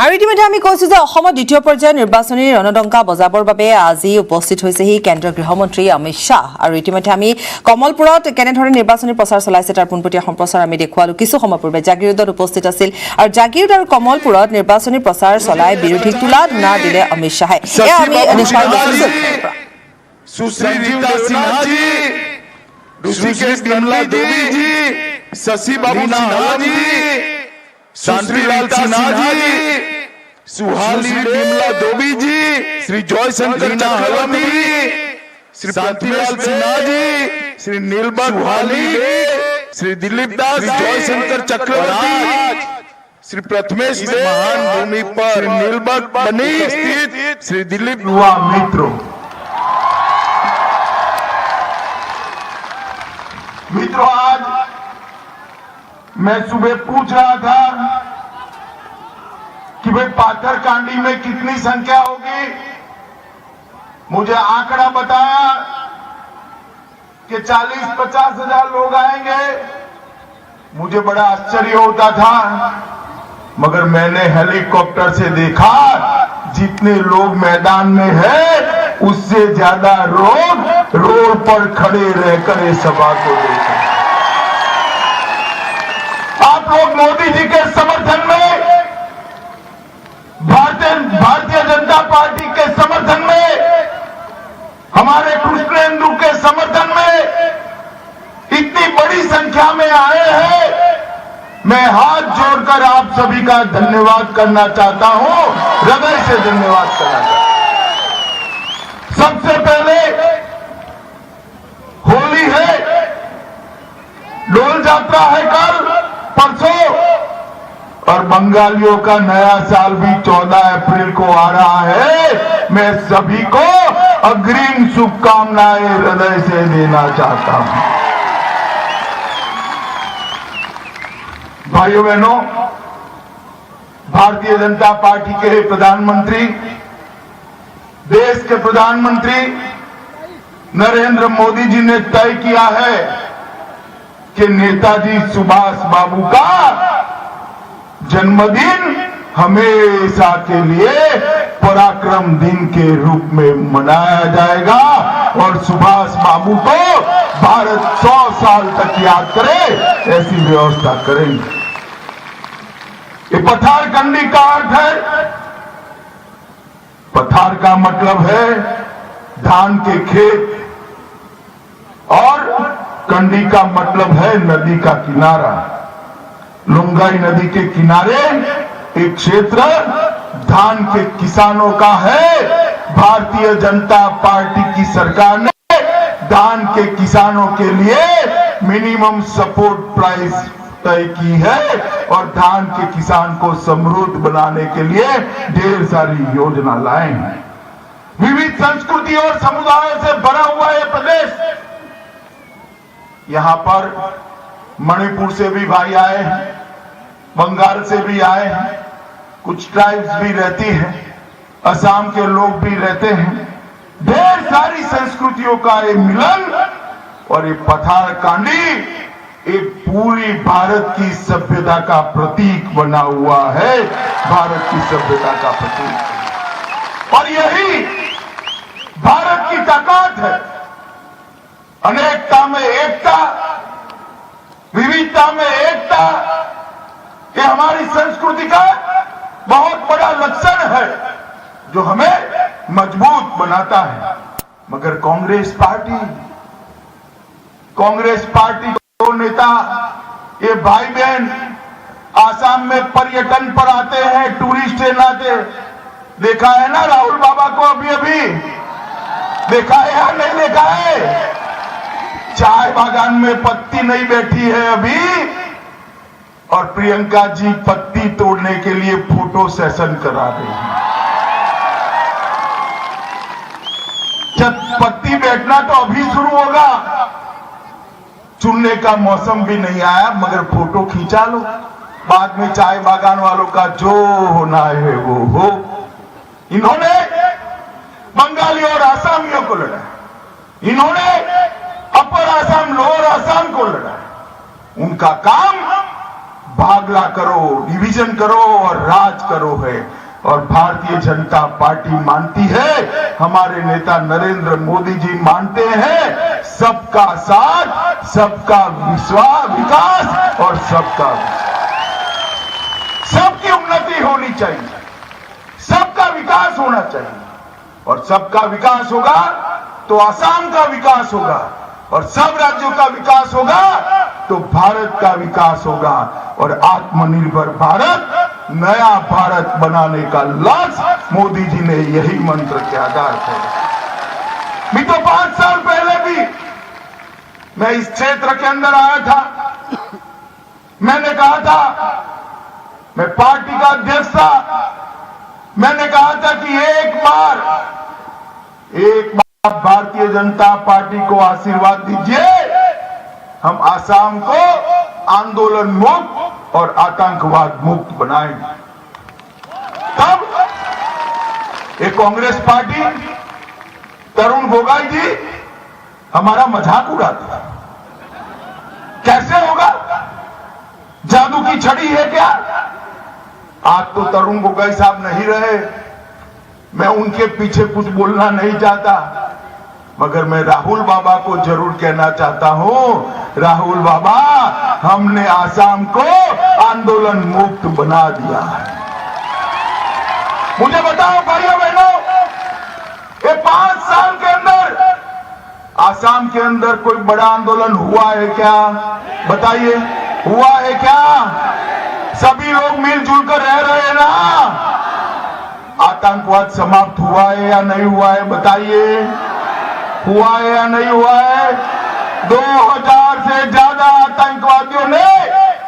আৰু ইতিমধ্যে আমি কৈছো যে অসমত দ্বিতীয় পৰ্যায়ৰ নিৰ্বাচনী ৰণদংকা বজাবৰ বাবে আজি উপস্থিত হৈছেহি কেন্দ্ৰীয় গৃহমন্ত্ৰী অমিত শ্বাহ আৰু ইতিমধ্যে আমি কমলপুৰত কেনেধৰণে নিৰ্বাচনী প্ৰচাৰ চলাইছে তাৰ পোনপটীয়া সম্প্ৰচাৰ আমি দেখুৱালো কিছু সময় পূৰ্বে জাগিৰোডত উপস্থিত আছিল আৰু জাগিৰোড আৰু কমলপুৰত নিৰ্বাচনী প্ৰচাৰ চলাই বিৰোধীক তোলা ধুনা দিলে অমিত শ্বাহে আমি দেখুৱাই লৈছো सुश्री रीता सिन्हा जी, ऋषिकेश निर्मला देवी जी, शशि बाबू सिन्हा जी, शांतिलाल सिन्हा जी, सुहाली निर्मला देवी जी, श्री जयशंकर चक्रवर्ती, श्री शांतिलाल सिन्हा जी, श्री नीलबर्ग सुहाली, श्री दिलीप दास, श्री जयशंकर चक्रवर्ती, श्री प्रथमेश महान भूमि पर नीलबर्ग बनी स्थित श्री दिलीप युवा मित्रों आज मैं सुबह पूछ रहा था कि भाई पाथरकांडी में कितनी संख्या होगी। मुझे आंकड़ा बताया कि 40-50 हजार लोग आएंगे। मुझे बड़ा आश्चर्य होता था, मगर मैंने हेलीकॉप्टर से देखा जितने लोग मैदान में है उससे ज्यादा लोग रोड पर खड़े रहकर इस सभा को देखें। आप लोग मोदी जी के समर्थन में, भारतीय जनता पार्टी के समर्थन में, हमारे कृष्णेंदु के समर्थन में इतनी बड़ी संख्या में आए हैं। मैं हाथ जोड़कर आप सभी का धन्यवाद करना चाहता हूं, हृदय से धन्यवाद करना चाहता हूं। सबसे पहले होली है, डोल यात्रा है कल परसों, और बंगालियों का नया साल भी 14 अप्रैल को आ रहा है। मैं सभी को अग्रिम शुभकामनाएं हृदय से देना चाहता हूं। भाइयों बहनों, भारतीय जनता पार्टी के प्रधानमंत्री, देश के प्रधानमंत्री नरेंद्र मोदी जी ने तय किया है कि नेताजी सुभाष बाबू का जन्मदिन हमेशा के लिए पराक्रम दिन के रूप में मनाया जाएगा और सुभाष बाबू को भारत 100 साल तक याद करे ऐसी व्यवस्था करेंगे। ये पथारकंडी का अर्थ है, पथार का मतलब है धान के खेत और कंडी का मतलब है नदी का किनारा। लुंगाई नदी के किनारे एक क्षेत्र धान के किसानों का है। भारतीय जनता पार्टी की सरकार ने धान के किसानों के लिए मिनिमम सपोर्ट प्राइस तय की है और धान के किसान को समृद्ध बनाने के लिए ढेर सारी योजना लाए हैं। विविध संस्कृति और समुदायों से भरा हुआ यह प्रदेश, यहां पर मणिपुर से भी भाई आए हैं, बंगाल से भी आए हैं, कुछ ट्राइब्स भी रहती हैं, असम के लोग भी रहते हैं। ढेर सारी संस्कृतियों का ये मिलन और ये पथारकांडी एक पूरी भारत की सभ्यता का प्रतीक बना हुआ है, भारत की सभ्यता का प्रतीक। और यही भारत की ताकत है, अनेकता में एकता, विविधता में एकता। ये हमारी संस्कृति का बहुत बड़ा लक्षण है जो हमें मजबूत बनाता है। मगर कांग्रेस पार्टी नेता, ये भाई बहन आसाम में पर्यटन पर आते हैं, टूरिस्ट के नाते। देखा है ना राहुल बाबा को, अभी देखा है या नहीं देखा है? चाय बागान में पत्ती नहीं बैठी है अभी, और प्रियंका जी पत्ती तोड़ने के लिए फोटो सेशन करा रही है। जब पत्ती बैठना तो अभी शुरू होगा, चुनने का मौसम भी नहीं आया, मगर फोटो खींचा लो, बाद में चाय बागान वालों का जो होना है वो हो। इन्होंने बंगाली और आसामियों को लड़ा, इन्होंने अपर आसाम लोअर आसाम को लड़ा। उनका काम भाग तबादला करो, डिवीजन करो और राज करो है। और भारतीय जनता पार्टी मानती है, हमारे नेता नरेंद्र मोदी जी मानते हैं, सबका साथ, सबका विकास और सबकी उन्नति होनी चाहिए, सबका विकास होना चाहिए। और सबका विकास होगा तो असम का विकास होगा, और सब राज्यों का विकास होगा तो भारत का विकास होगा। और आत्मनिर्भर भारत, नया भारत बनाने का लक्ष्य मोदी जी ने यही मंत्र के आधार पर। मैं तो 5 साल पहले भी मैं इस क्षेत्र के अंदर आया था, मैंने कहा था, मैं पार्टी का अध्यक्ष था, मैंने कहा था कि एक बार भारतीय जनता पार्टी को आशीर्वाद दीजिए, हम आसाम को आंदोलन मुक्त और आतंकवाद मुक्त बनाएंगे। तब एक कांग्रेस पार्टी, तरुण गोगोई जी हमारा मजाक उड़ाते, कैसे होगा, जादू की छड़ी है क्या? आज तो तरुण गोगोई साहब नहीं रहे, मैं उनके पीछे कुछ बोलना नहीं चाहता, मगर मैं राहुल बाबा को जरूर कहना चाहता हूं, राहुल बाबा, हमने आसाम को आंदोलन मुक्त बना दिया है। मुझे बताओ भाइयों बहनों, ये 5 साल के अंदर आसाम के अंदर कोई बड़ा आंदोलन हुआ है क्या? बताइए, हुआ है क्या? सभी लोग मिलजुल कर रह रहे हैं ना? आतंकवाद समाप्त हुआ है या नहीं हुआ है? बताइए, हुआ है या नहीं हुआ है? 2000 से ज्यादा आतंकवादियों ने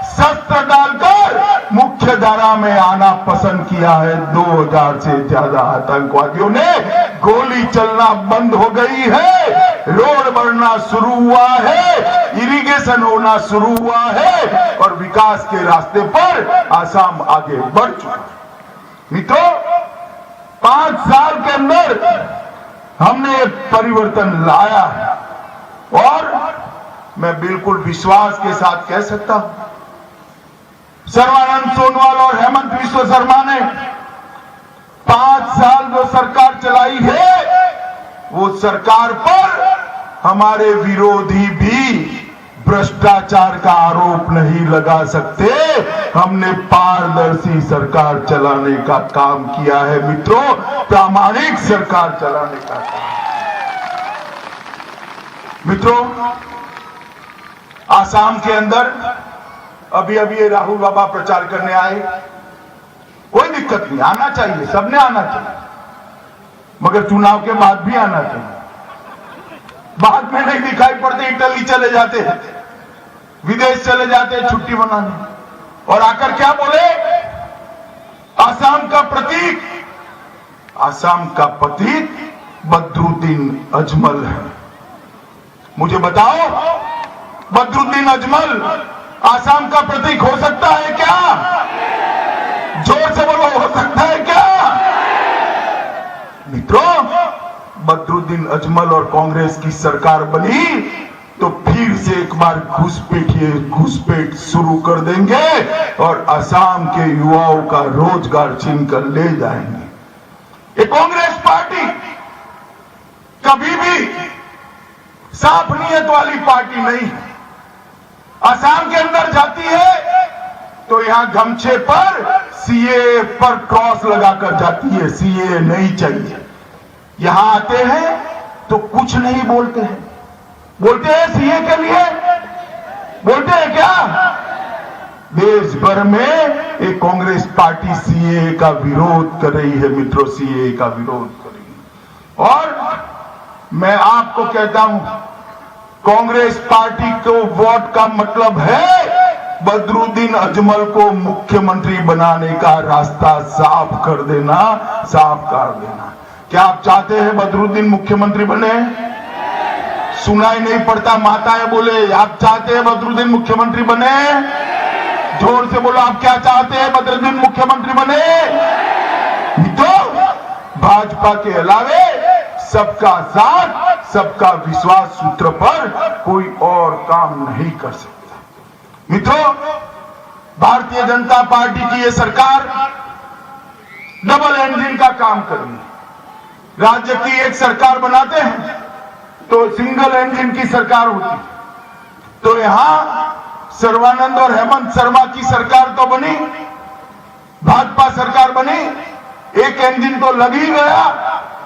शस्त्र डालकर मुख्य धारा में आना पसंद किया है। 2000 से ज्यादा आतंकवादियों ने, गोली चलना बंद हो गई है, रोड बनना शुरू हुआ है, इरिगेशन होना शुरू हुआ है और विकास के रास्ते पर आसाम आगे बढ़ चुका है। मित्रों, 5 साल के अंदर हमने एक परिवर्तन लाया है और मैं बिल्कुल विश्वास के साथ कह सकता हूं, सर्बानंद सोनोवाल और हेमंत बिस्वा शर्मा ने 5 साल जो सरकार चलाई है, वो सरकार पर हमारे विरोधी भी भ्रष्टाचार का आरोप नहीं लगा सकते। हमने पारदर्शी सरकार चलाने का काम किया है मित्रों, प्रामाणिक सरकार चलाने का काम। मित्रों, आसाम के अंदर अभी ये राहुल बाबा प्रचार करने आए, कोई दिक्कत नहीं, आना चाहिए, सबने आना चाहिए, मगर चुनाव के बाद भी आना चाहिए। बाद में नहीं दिखाई पड़ते, इटली चले जाते हैं, विदेश चले जाते हैं छुट्टी मनाने, और आकर क्या बोले, आसाम का प्रतीक बदरुद्दीन अजमल है। मुझे बताओ, बदरुद्दीन अजमल आसाम का प्रतीक हो सकता है क्या? जोर से बोलो, हो सकता है क्या? मित्रों, बदरुद्दीन अजमल और कांग्रेस की सरकार बनी तो फिर से एक बार घुसपैठ शुरू कर देंगे और असम के युवाओं का रोजगार छीन कर ले जाएंगे। ये कांग्रेस पार्टी कभी भी साफ नीयत वाली पार्टी नहीं। असम के अंदर जाती है तो यहां गमछे पर सीए पर क्रॉस लगाकर जाती है, सीए नहीं चाहिए। यहां आते हैं तो कुछ नहीं बोलते हैं, बोलते हैं सीए के लिए, बोलते हैं क्या? देश भर में एक कांग्रेस पार्टी सीए का विरोध कर रही है मित्रों, सीए का विरोध कर रही है। और मैं आपको कहता हूं, कांग्रेस पार्टी को वोट का मतलब है बदरुद्दीन अजमल को मुख्यमंत्री बनाने का रास्ता साफ कर देना, साफ कर देना। क्या आप चाहते हैं बदरुद्दीन मुख्यमंत्री बने? सुनाई नहीं पड़ता, माताएं बोले, आप चाहते हैं बदरुद्दीन मुख्यमंत्री बने? जोर से बोलो, आप क्या चाहते हैं बदरुद्दीन मुख्यमंत्री बने? तो भाजपा के अलावे सबका साथ, सबका विश्वास सूत्र पर कोई और काम नहीं कर सकता। मित्रों, भारतीय जनता पार्टी की ये सरकार डबल इंजन का काम कर रही है। राज्य की एक सरकार बनाते हैं तो सिंगल इंजन की सरकार होती, तो यहां सर्बानंद और हेमंत शर्मा की सरकार तो बनी, भाजपा सरकार बनी, एक इंजन तो लग ही गया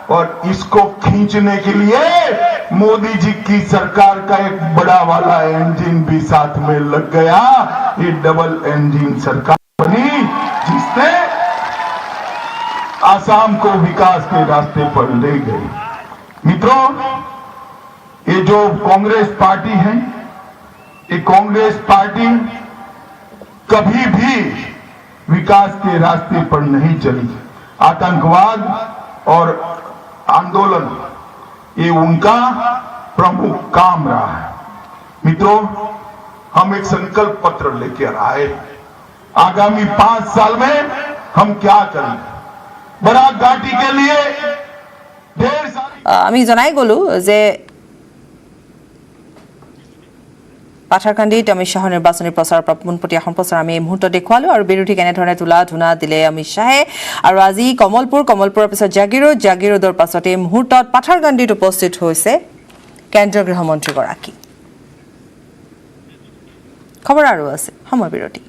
और इसको खींचने के लिए मोदी जी की सरकार का एक बड़ा वाला इंजन भी साथ में लग गया। ये डबल इंजन सरकार बनी जिसने आसाम को विकास के रास्ते पर ले गई। मित्रों, ये जो कांग्रेस पार्टी है, ये कांग्रेस पार्टी कभी भी विकास के रास्ते पर नहीं चली। आतंकवाद और आंदोलन ये उनका प्रमुख काम रहा है। मित्रों, हम एक संकल्प पत्र लेकर आए, आगामी 5 साल में हम क्या करेंगे। बराक घाटी के लिए ढेर सारी আমি জনাই গলো যে পাথাৰকান্দিত অমিত শ্বাহৰ নিৰ্বাচনী প্ৰচাৰৰ পোনপটীয়া সম্প্ৰচাৰ আমি এই মুহূৰ্তত দেখুৱালো আৰু বিৰোধী কেনেধৰণে তোলা ধুনা দিলে অমিত শ্বাহে আৰু আজি কমলপুৰৰ পিছত জাগিৰোডৰ পাছত এই মুহূৰ্তত পাথাৰকান্দিত উপস্থিত হৈছে কেন্দ্ৰীয় গৃহমন্ত্ৰীগৰাকী। খবৰ আৰু আছে সময় বিৰতি।